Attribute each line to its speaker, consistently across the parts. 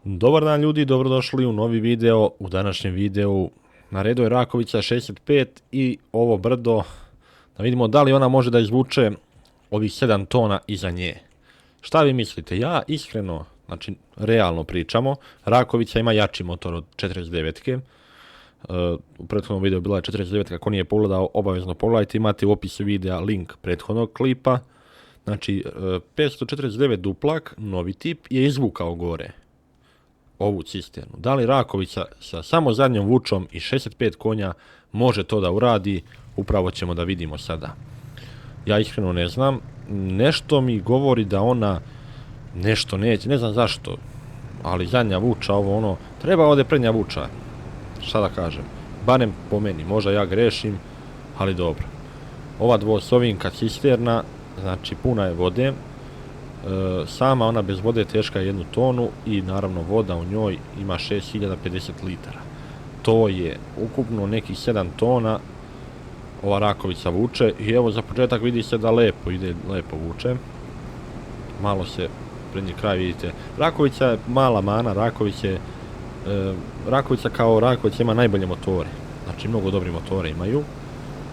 Speaker 1: Dobar dan ljudi, dobrodošli u novi video. U današnjem videu na redu je Rakovica 65 i ovo brdo, da vidimo da li ona može da izvuče ovih 7 tona iza nje. Šta vi mislite? Ja iskreno, znači realno pričamo, Rakovica ima jači motor od 49-ke. U prethodnom videu bila je 49, ako nije pogledao, obavezno pogledajte, imate u opisu videa link prethodnog klipa. Znači 549 duplak, novi tip, je izvukao gore ovu cisternu. Da li Rakovica sa samo zadnjom vučom i 65 konja može to da uradi? Upravo ćemo da vidimo sada. Ja iskreno ne znam. Nešto mi govori da ona nešto neće, ne znam zašto, ali zadnja vuča, ovo ono, treba ovdje prednja vuča. Šta da kažem? Barem po meni, možda ja grešim, ali dobro. Ova dvosovinka cisterna, znači puna je vode. Sama ona bez vode teška je 1 tonu i naravno voda u njoj ima 6050 litara. To je ukupno nekih 7 tona ova Rakovica vuče i evo za početak vidi se da lepo ide, lepo vuče. Malo se prednji kraj vidite. Rakovica je mala mana, Rakovica kao Rakovica ima najbolje motore. Znači mnogo dobri motore imaju.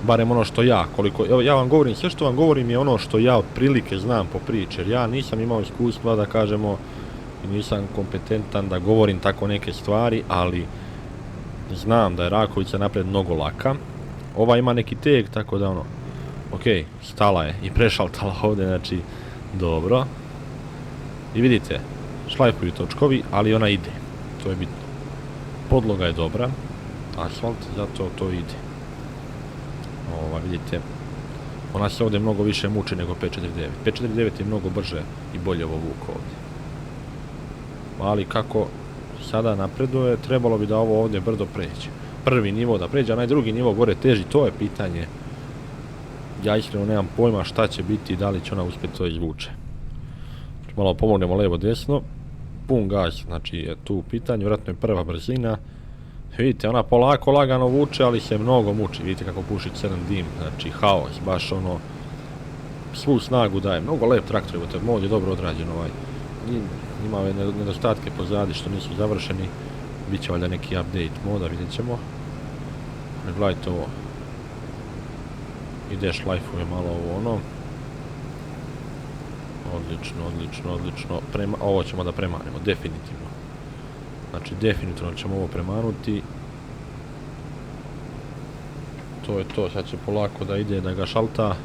Speaker 1: Barem ono što ja, evo ja vam govorim, sve što vam govorim je ono što ja otprilike znam po priči, jer ja nisam imao iskustva da kažemo i nisam kompetentan da govorim tako neke stvari, ali znam da je Rakovica napred mnogo laka. Ova ima neki teg, tako da ono, ok, stala je i prešaltala ovdje, znači dobro. I vidite, šlajfuju točkovi, ali ona ide, to je bitno. Podloga je dobra, asfalt, zato to ide. Vidite, ona se ovdje mnogo više muči nego 549. 549 je mnogo brže i bolje ovo vuko ovdje. Ali kako sada napreduje, trebalo bi da ovo ovdje brdo pređe. Prvi nivo da pređe, a onaj drugi nivo gore teži, to je pitanje. Ja iskreno nemam pojma šta će biti, da li će ona uspjeti to izvuče. Malo pomognemo levo desno, pun gas, znači je tu u pitanju, vjerojatno je prva brzina. Vidite, ona polako, lagano vuče, ali se mnogo muči. Vidite kako puši crn dim, znači haos, baš ono, svu snagu daje. Mnogo lep traktor, mod je dobro odrađen ovaj. Ima ove nedostatke pozadi što nisu završeni. Biće valjda neki update moda, vidjet ćemo. Gledajte ovo. Ide šlajfuje malo ovo ono. Odlično, odlično, odlično. Ovo ćemo da premanemo, definitivno. Znači, definitivno ćemo ovo premanuti. To je to, sad će polako da ide, da ga šalta.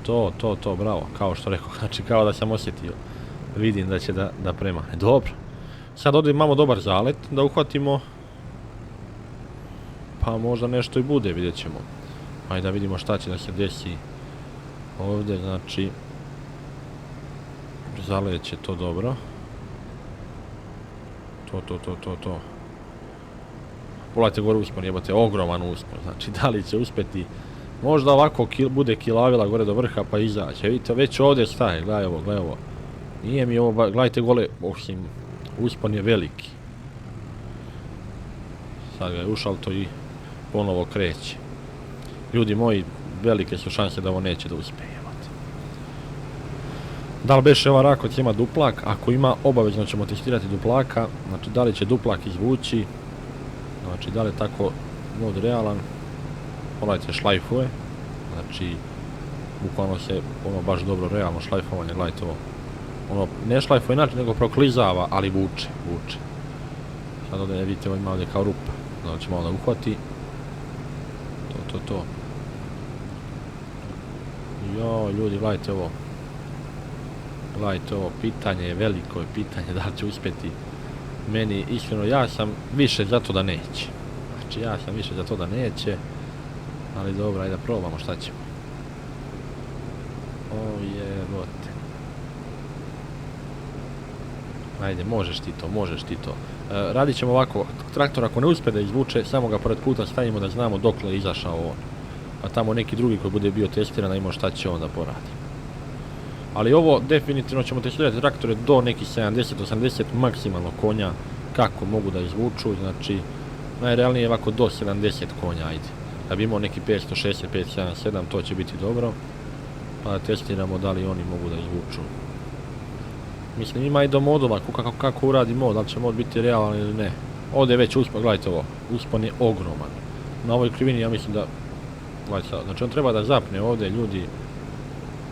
Speaker 1: To, bravo, kao što rekao, znači kao da sam osjetio. Vidim da će da premane. Dobro. Sad ovdje imamo dobar zalet, da uhvatimo. Pa možda nešto i bude, vidjet ćemo. Ajde da vidimo šta će da se desi ovdje, znači. Zalet će to dobro. To. Pogledajte gore uspon, jebate, ogroman uspon, znači da li će uspjeti, možda ovako bude kilavila gore do vrha pa izaće, vidite, već ovdje staje, gledaj ovo, nije mi ovo, gledajte gole, osim, uspon je veliki, sad ga je ušalto i ponovo kreće, ljudi moji, velike su šanse da ovo neće da uspije. Da li beše ova Rakovica ima duplak? Ako ima, obavezno ćemo testirati duplaka. Znači, da li će duplak izvući? Znači, da li je tako mod realan? Pogledajte, šlajfuje. Znači, bukvalno se ono baš dobro realno šlajfovanje, gledajte ovo. Ono, ne šlajfuje inače, nego proklizava, ali vuče. Sad ovdje, vidite, ima ovdje kao rupa. Znači, ćemo onda uhvati. To. Jo, ljudi, gledajte ovo. Gledajte ovo, pitanje je veliko, pitanje da li će uspjeti. Meni, iskreno, ja sam više za to da neće. Znači, ali dobro, ajde da probamo šta ćemo. O jebote. Ajde, možeš ti to. Radit ćemo ovako, traktor ako ne uspije da izvuče, samo ga pored puta stavimo da znamo dokle je izašao on. A tamo neki drugi koji bude bio testiran, da imamo šta će on da poradi. Ali ovo definitivno ćemo testirati traktore do nekih 70-80 maksimalno konja kako mogu da izvuču, znači najrealnije je ovako do 70 konja, ajde. Da bi imao neki 565, 577, to će biti dobro, pa da testiramo da li oni mogu da izvuču. Mislim, ima i do modova, kako uradi mod, da li će mod biti realan ili ne. Ovdje je već uspon, gledajte ovo, uspon je ogroman. Na ovoj krivini ja mislim da, gledajte sad, znači on treba da zapne ovdje ljudi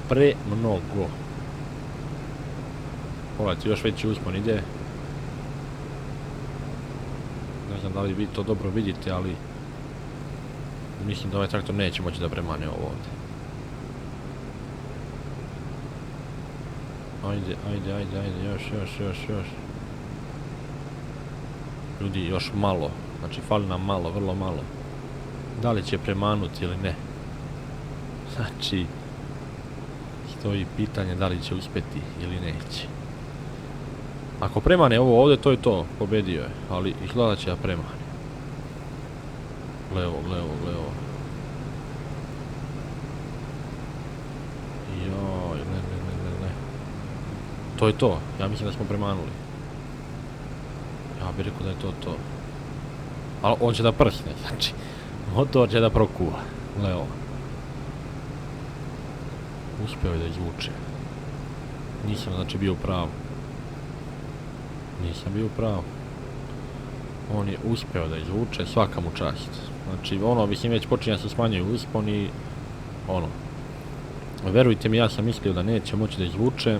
Speaker 1: premnogo. Gledajte, još veći uspon ide. Ne znam da li vi to dobro vidite, ali mislim da ovaj traktor neće moći da premane ovo ovdje. Ajde, još. Ljudi, još malo. Znači, fali nam malo, vrlo malo. Da li će premanuti ili ne? Znači, stoji pitanje da li će uspjeti ili neće. Ako premane ovo ovdje, to je to. Pobedio je. Ali izgleda će da premane. Gle ovo. Joj, ne. To je to. Ja mislim da smo premanuli. Ja bih rekao da je to. Ali on će da prsne, znači. Motor će da prokuva. Gle ovo. Uspio je da izvuče. Nisam znači bio u pravu. On je uspio da izvuče, svaka mu čast. Znači ono, mislim već počinja se smanjuju uspon i ono. Verujte mi, ja sam mislio da neće moći da izvuče.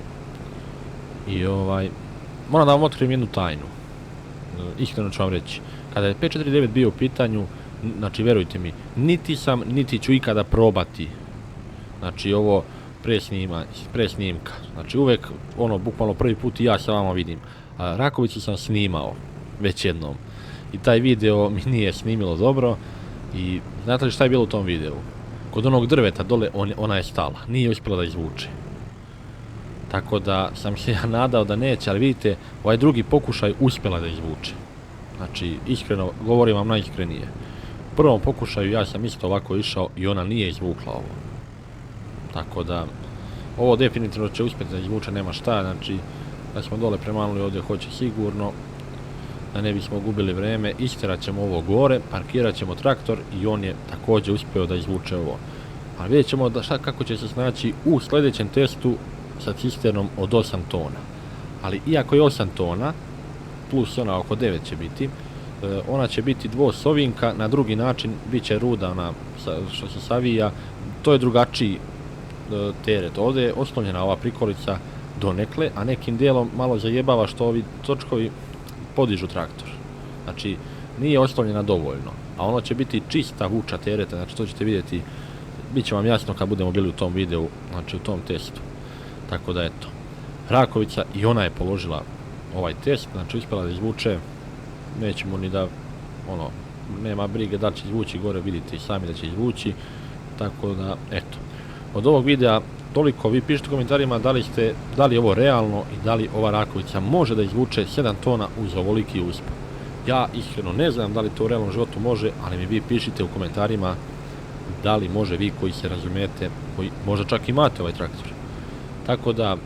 Speaker 1: I moram da vam otkrijem jednu tajnu. Iskreno ću vam reći. Kada je 549 bio u pitanju, znači verujte mi, niti ću ikada probati. Znači ovo presnimka. Znači uvek, ono, bukvalno prvi put i ja sa vama vidim. Rakovicu sam snimao već jednom. I taj video mi nije snimilo dobro. I znate li šta je bilo u tom videu? Kod onog drveta dole ona je stala. Nije uspjela da izvuče. Tako da sam se ja nadao da neće, ali vidite, ovaj drugi pokušaj uspjela da izvuče. Znači, iskreno, govorim vam najiskrenije. U prvom pokušaju ja sam isto ovako išao i ona nije izvukla ovo. Tako da, ovo definitivno će uspjeti da izvuče, nema šta, znači, da smo dole premanuli ovdje hoće sigurno, da ne bismo gubili vreme, isterat ćemo ovo gore, parkirat ćemo traktor i on je također uspio da izvuče ovo. Ali vidjet ćemo kako će se snaći u sljedećem testu sa cisternom od 8 tona. Ali iako je 8 tona, plus ona oko 9 će biti, ona će biti dvosovinka, na drugi način bit će ruda ona što se savija, to je drugačiji teret. Ovdje je oslonjena ova prikolica donekle, a nekim dijelom malo zajebava što ovi točkovi podižu traktor. Znači, nije oslonjena dovoljno, a ono će biti čista vuča tereta, znači to ćete vidjeti, bit će vam jasno kad budemo bili u tom videu, znači u tom testu. Tako da eto, Rakovica i ona je položila ovaj test, znači uspjela da izvuče, nećemo ni da, ono, nema brige da će izvući gore, vidite i sami da će izvući, tako da eto. Od ovog videa toliko, vi pišite u komentarima da li je ovo realno i da li ova Rakovica može da izvuče 7 tona uz ovoliki uspon. Ja iskreno ne znam da li to u realnom životu može, ali mi vi pišite u komentarima da li može, vi koji se razumijete, koji možda čak imate ovaj traktor. Tako da,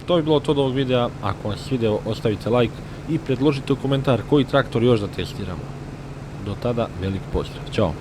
Speaker 1: to bi bilo to od ovog videa. Ako vam se svidjelo, ostavite like i predložite u komentar koji traktor još da testiramo. Do tada, velik pozdrav. Ćao!